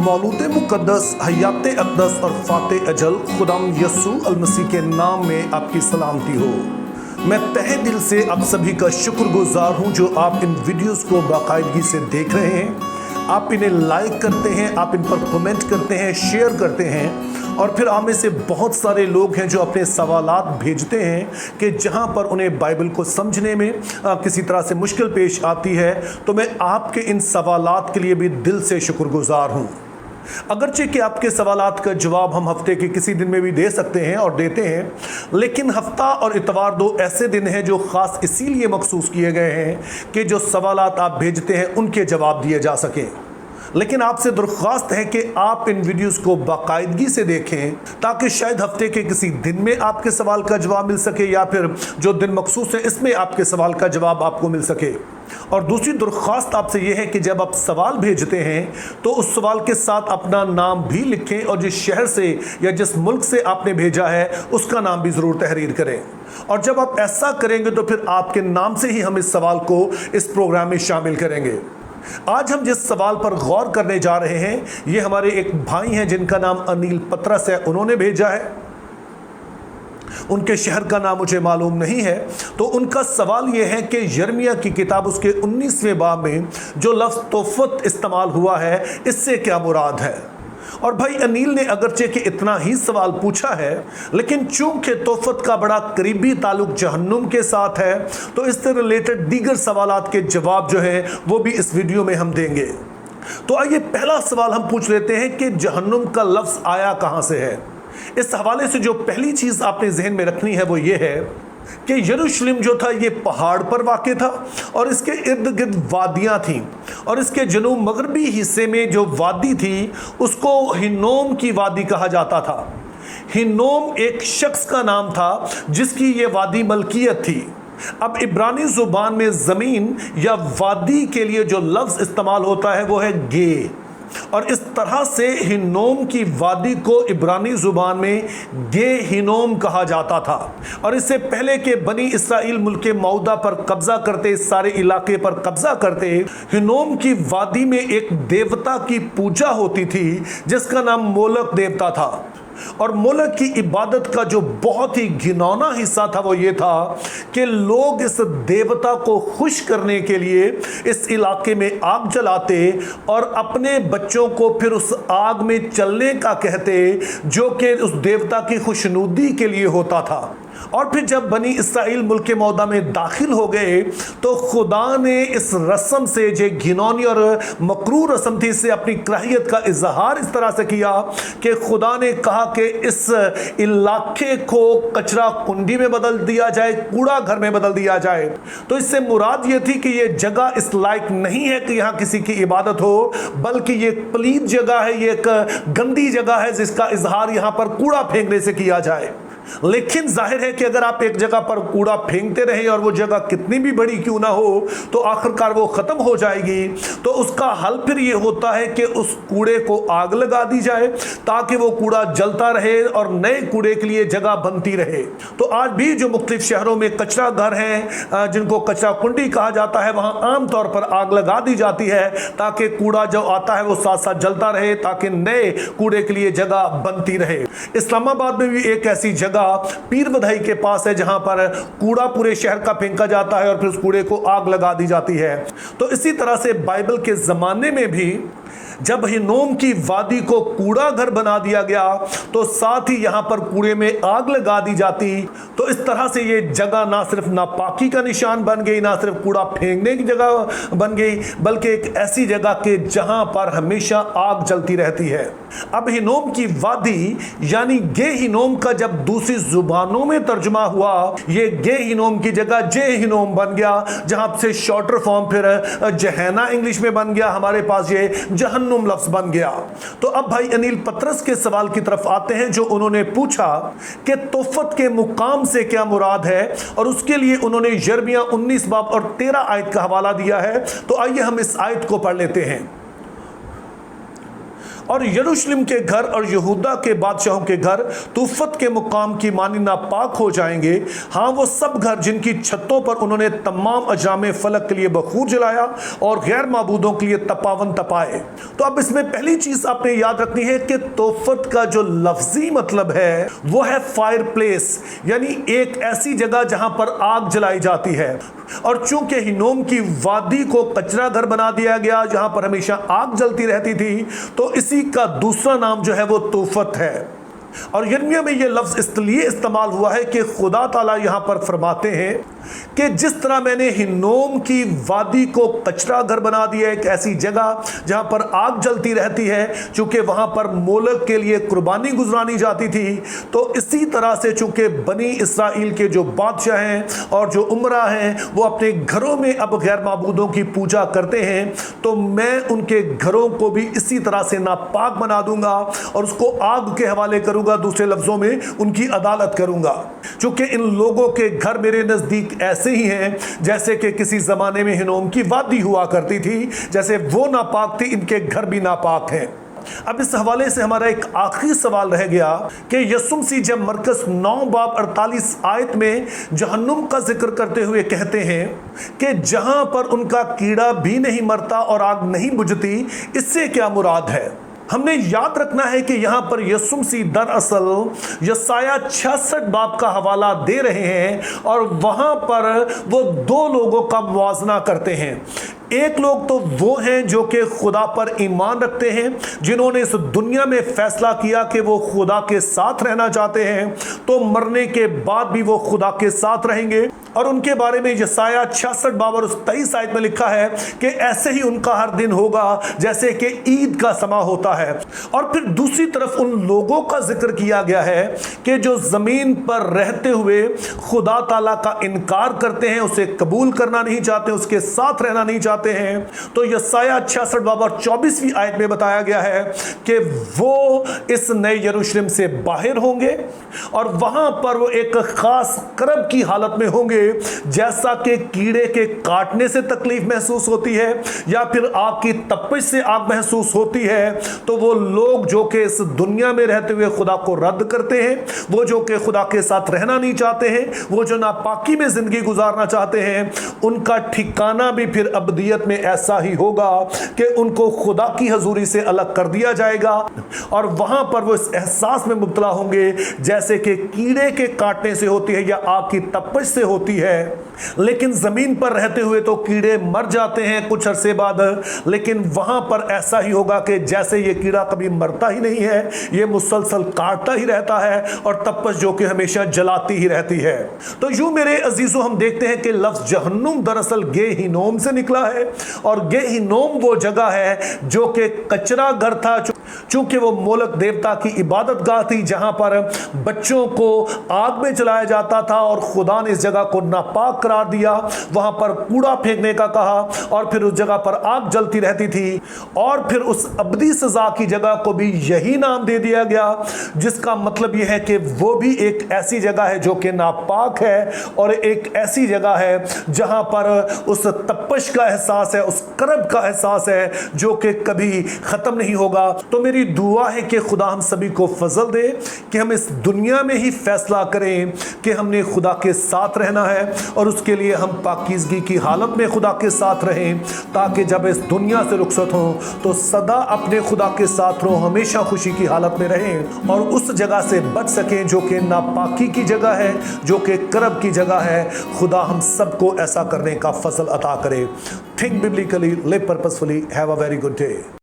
मौलूद मुक़द्दस हयात अक़दस और फ़ाते अजल खुदाम यसू अल मसीह के नाम में आपकी सलामती हो। मैं तहे दिल से आप सभी का शुक्रगुजार हूँ जो आप इन वीडियोस को बाकायदगी से देख रहे हैं, आप इन्हें लाइक करते हैं, आप इन पर कमेंट करते हैं, शेयर करते हैं, और फिर आप में से बहुत सारे लोग हैं जो अपने सवालात भेजते हैं कि जहां पर उन्हें बाइबल को समझने में किसी तरह से मुश्किल पेश आती है। तो मैं आपके इन सवालात के लिए भी दिल से शुक्रगुजार हूं। अगरचे कि आपके सवालात का जवाब हम हफ्ते के किसी दिन में भी दे सकते हैं और देते हैं, लेकिन हफ्ता और इतवार दो ऐसे दिन हैं जो ख़ास इसीलिए मखसूस किए गए हैं कि जो सवालात आप भेजते हैं उनके जवाब दिए जा सकें। लेकिन आपसे दरख्वास्त है कि आप इन वीडियोस को बाकायदगी से देखें ताकि शायद हफ्ते के किसी दिन में आपके सवाल का जवाब मिल सके, या फिर जो दिन मखसूस है इसमें आपके सवाल का जवाब आपको मिल सके। और दूसरी दरख्वास्त आपसे यह है कि जब आप सवाल भेजते हैं तो उस सवाल के साथ अपना नाम भी लिखें और जिस शहर से या जिस मुल्क से आपने भेजा है उसका नाम भी ज़रूर तहरीर करें। और जब आप ऐसा करेंगे तो फिर आपके नाम से ही हम इस सवाल को इस प्रोग्राम में शामिल करेंगे। आज हम जिस सवाल पर गौर करने जा रहे हैं ये हमारे एक भाई हैं जिनका नाम अनिल पतरस है, उन्होंने भेजा है। उनके शहर का नाम मुझे मालूम नहीं है। तो उनका सवाल यह है कि यिर्मयाह की किताब उसके 19वें बाब में जो लफ्ज़ तोफत इस्तेमाल हुआ है इससे क्या मुराद है। और भाई अनिल ने अगरचे कि इतना ही सवाल पूछा है, लेकिन चूंकि तोफत का बड़ा करीबी ताल्लुक जहन्नुम के साथ है तो इससे रिलेटेड दीगर सवालात के जवाब जो है वो भी इस वीडियो में हम देंगे। तो आइए पहला सवाल हम पूछ लेते हैं कि जहन्नुम का लफ्ज़ आया कहाँ से है। इस हवाले से जो पहली चीज़ आपने जहन में रखनी है वो ये है कि यरूशलेम जो था ये पहाड़ पर वाक़ था और इसके इर्द गिर्द वादियाँ थीं, और इसके जनूब मगरबी हिस्से में जो वादी थी उसको हिन्नोम की वादी कहा जाता था। हिन्नोम एक शख्स का नाम था जिसकी ये वादी मलकियत थी। अब इब्रानी ज़ुबान में ज़मीन या वादी के लिए जो लफ्ज़ इस्तेमाल होता है वो है गे, और इस तरह से हिन्नोम की वादी को इब्रानी ज़ुबान में गे हिनोम कहा जाता था। और इससे पहले कि बनी इसराइल मुल्क मौदा पर कब्ज़ा करते, इस सारे इलाके पर कब्ज़ा करते, हिनोम की वादी में एक देवता की पूजा होती थी जिसका नाम मोलक देवता था। और मोलक की इबादत का जो बहुत ही घिनौना हिस्सा था वो ये था कि लोग इस देवता को खुश करने के लिए इस इलाके में आग जलाते और अपने बच्चों को फिर उस आग में चलने का कहते जो कि उस देवता की खुशनुदी के लिए होता था। और फिर जब बनी इसराइल मुल्क मौदा में दाखिल हो गए तो खुदा ने इस रस्म से जो घिनौनी और मकरू रस्म थी इससे अपनी कराहियत का इजहार इस तरह से किया कि खुदा ने कहा कि इस इलाके को कचरा कुंडी में बदल दिया जाए, कूड़ा घर में बदल दिया जाए। तो इससे मुराद ये थी कि ये जगह इस लायक नहीं है कि यहाँ किसी की इबादत हो, बल्कि ये पलीद जगह है, ये एक गंदी जगह है जिसका इजहार यहाँ पर कूड़ा फेंकने से किया जाए। लेकिन जाहिर है कि अगर आप एक जगह पर कूड़ा फेंकते रहें और वो जगह कितनी भी बड़ी क्यों ना हो तो आखिरकार वो ख़त्म हो जाएगी। तो उसका हल फिर ये होता है कि उस कूड़े को आग लगा दी जाए ताकि वो कूड़ा जलता रहे और नए कूड़े के लिए जगह बनती रहे। तो आज भी जो मुख्तलिफ शहरों में कचरा घर हैं जिनको कचरा कुंडी कहा जाता है, वहाँ आम तौर पर आग लगा दी जाती है ताकि कूड़ा जो आता है वो साथ साथ जलता रहे ताकि नए कूड़े के लिए जगह बनती रहे। इस्लामाबाद में भी एक ऐसी जगह पीर बधाई के पास है जहां पर कूड़ा पूरे शहर का फेंका जाता है और फिर उस कूड़े को आग लगा दी जाती है। तो इसी तरह से बाइबल के ज़माने में भी जब हिन्नोम की वादी को कूड़ा घर बना दिया गया तो साथ ही यहाँ पर कूड़े में आग लगा दी जाती। तो इस तरह से ये जगह ना सिर्फ नापाकी का निशान बन गई, ना सिर्फ कूड़ा फेंकने की जगह बन गई, बल्कि एक ऐसी जगह के जहाँ पर हमेशा आग जलती रहती है। अब हिन्नोम की वादी यानी गे हिनोम का जब दूसरी जुबानों में तर्जुमा हुआ, ये गे हिनोम की जगह जे हिनोम बन गया, जहाँ से शॉर्टर फॉर्म फिर जहन्ना इंग्लिश में बन गया, हमारे पास ये जहन्नुम लफ्ज बन गया। तो अब भाई अनिल पतरस के सवाल की तरफ आते हैं जो उन्होंने पूछा कि तोफत के मुकाम से क्या मुराद है, और उसके लिए उन्होंने यिर्मयाह 19 बाब और 13 आयत का हवाला दिया है। तो आइए हम इस आयत को पढ़ लेते हैं। और यरूशलेम के घर और यहूदा के बादशाहों के घर तूफत के मुकाम की मानी नापाक हो जाएंगे। हाँ, वो सब घर जिनकी छतों पर उन्होंने तमाम अजामे फलक के लिए बखूर जलाया और गैर माबूदों के लिए तपावन तपाए। तो अब इसमें पहली चीज आपने याद रखनी है कि तोफत का जो लफ्जी मतलब है वो है फायर प्लेस, यानी एक ऐसी जगह जहां पर आग जलाई जाती है। और चूंकि हिनोम की वादी को कचरा घर बना दिया गया जहां पर हमेशा आग जलती रहती थी, तो इसी का दूसरा नाम जो है वो तोफत है। और यिर्मयाह में ये लफ्ज इसलिए इस्तेमाल हुआ है कि खुदा ताला यहां पर फरमाते हैं कि जिस तरह मैंने हिन्नोम की वादी को कचरा घर बना दिया, एक ऐसी जगह जहां पर आग जलती रहती है, चूंकि वहां पर मोलक के लिए कुर्बानी गुजरानी जाती थी, तो इसी तरह से चूंकि बनी इसराइल के जो बादशाह हैं और जो उमरा हैं वो अपने घरों में अब गैर माबूदों की पूजा करते हैं, तो मैं उनके घरों को भी इसी तरह से नापाक बना दूंगा और उसको आग के हवाले करूंगा। दूसरे लफ्जों में उनकी अदालत करूंगा, क्योंकि इन लोगों के घर मेरे नजदीक ऐसे ही हैं जैसे कि किसी जमाने में हिनोम की वादी हुआ करती थी। जैसे वो नापाक थी, इनके घर भी नापाक हैं। अब इस हवाले से हमारा एक आखिरी सवाल रह गया कि यीशु मसीह जब मरकस 9 बाब 48 आयत में जहन्नुम का जिक्र करते हुए कहते हैं कि जहां पर उनका कीड़ा भी नहीं मरता और आग नहीं बुझती, इससे क्या मुराद है? हमने याद रखना है कि यहां पर यीशु मसीह दरअसल यसाया 66 बाब का हवाला दे रहे हैं और वहां पर वो दो लोगों का मुवाजना करते हैं। एक लोग तो वो हैं जो कि खुदा पर ईमान रखते हैं, जिन्होंने इस दुनिया में फैसला किया कि वो खुदा के साथ रहना चाहते हैं, तो मरने के बाद भी वो खुदा के साथ रहेंगे। और उनके बारे में यसाया 66 बाब और 23 आयत में लिखा है कि ऐसे ही उनका हर दिन होगा जैसे कि ईद का समा होता है। और फिर दूसरी तरफ उन लोगों का जिक्र किया गया है कि जो जमीन पर रहते हुए खुदा ताला का इनकार करते हैं, उसे कबूल करना नहीं चाहते, उसके साथ रहना नहीं चाहते हैं। तो यसाया 66 बाब और 24वीं आयत में बताया गया है कि वो इस नए यरूशलेम से बाहर होंगे और वहां पर वो एक खास करब की हालत में होंगे, जैसा कि कीड़े के काटने से तकलीफ महसूस होती है या फिर आग की तपिश से आग महसूस होती है। तो वो लोग जो कि इस दुनिया में रहते हुए खुदा को रद्द करते हैं, वो जो कि खुदा के साथ रहना नहीं चाहते हैं, वो जो नापाकी में जिंदगी गुजारना चाहते हैं, उनका ठिकाना भी फिर अबदियत में ऐसा ही होगा कि उनको खुदा की हजूरी से अलग कर दिया जाएगा और वहां पर वो इस एहसास में मुब्तला होंगे जैसे कि कीड़े के काटने से होती है या आग की तपिश से होती है। लेकिन जमीन पर रहते हुए तो कीड़े मर जाते हैं कुछ अरसे बाद, लेकिन वहां पर ऐसा ही होगा कि जैसे ये कीड़ा कभी मरता ही नहीं है, ये मुसलसल काटता ही रहता है और तपश जो कि हमेशा जलाती ही रहती है। तो यूं मेरे अजीजों हम देखते हैं कि लफ्ज जहन्नुम दरअसल गेहिनोम से निकला है और गेहिनोम वो जगह है जो कि कचरा घर था, चूंकि वो मोलक देवता की इबादत गाह थी जहां पर बच्चों को आग में चलाया जाता था और खुदा ने इस जगह को नापाक करार दिया। वहां पर कूड़ा फेंकने का कहा और फिर उस जगह पर आग जलती रहती थी और फिर उस अबदी सजा की जगह को भी यही नाम दे दिया गया, जिसका मतलब यह है कि वो भी एक ऐसी जगह है जो कि नापाक है और एक ऐसी जगह है जहां पर उस तपश का एहसास है, उस करब का एहसास है जो कि कभी खत्म नहीं होगा। तो मेरी दुआ है कि खुदा हम सभी को फजल दे कि हम इस दुनिया में ही फैसला करें कि हमने खुदा के साथ रहना है और उसके लिए हम पाकीज़गी की हालत में खुदा के साथ रहें, ताकि जब इस दुनिया से रुखसत हों तो सदा अपने खुदा के साथ रहो, हमेशा खुशी की हालत में रहें और उस जगह से बच सकें जो कि नापाकी की जगह है, जो कि करब की जगह है। खुदा हम सबको ऐसा करने का फजल अता करे। Think biblically, live purposefully, have a very good day.